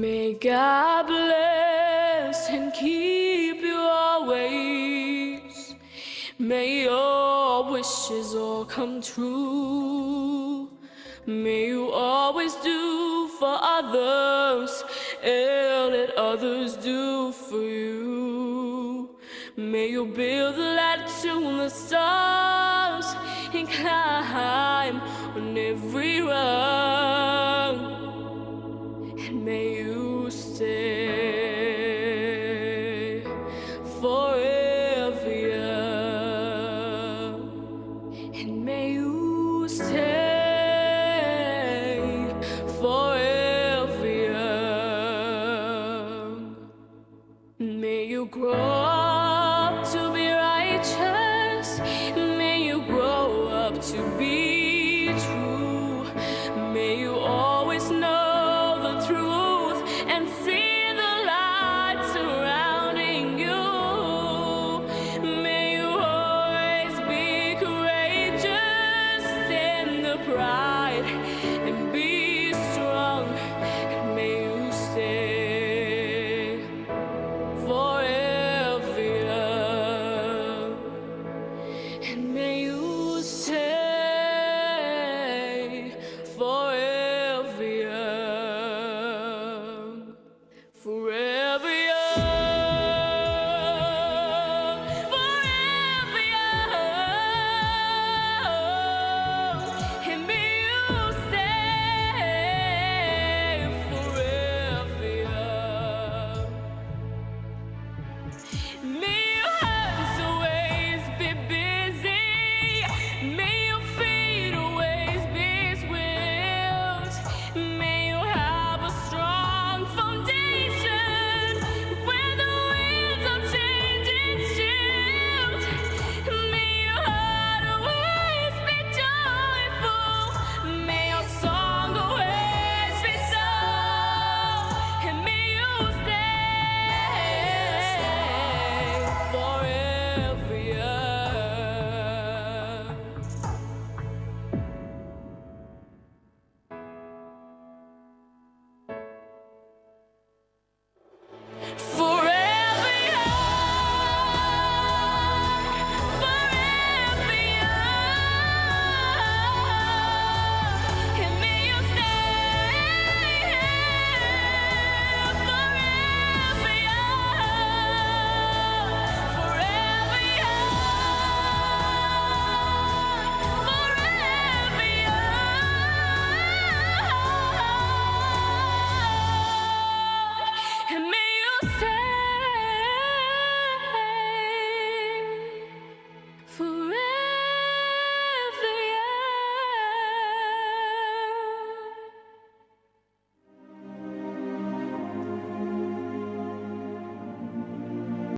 May God bless and keep you always. May your wishes all come true. May you always do for others and let others do for you. May you build a ladder to the stars and climb on every rung. And may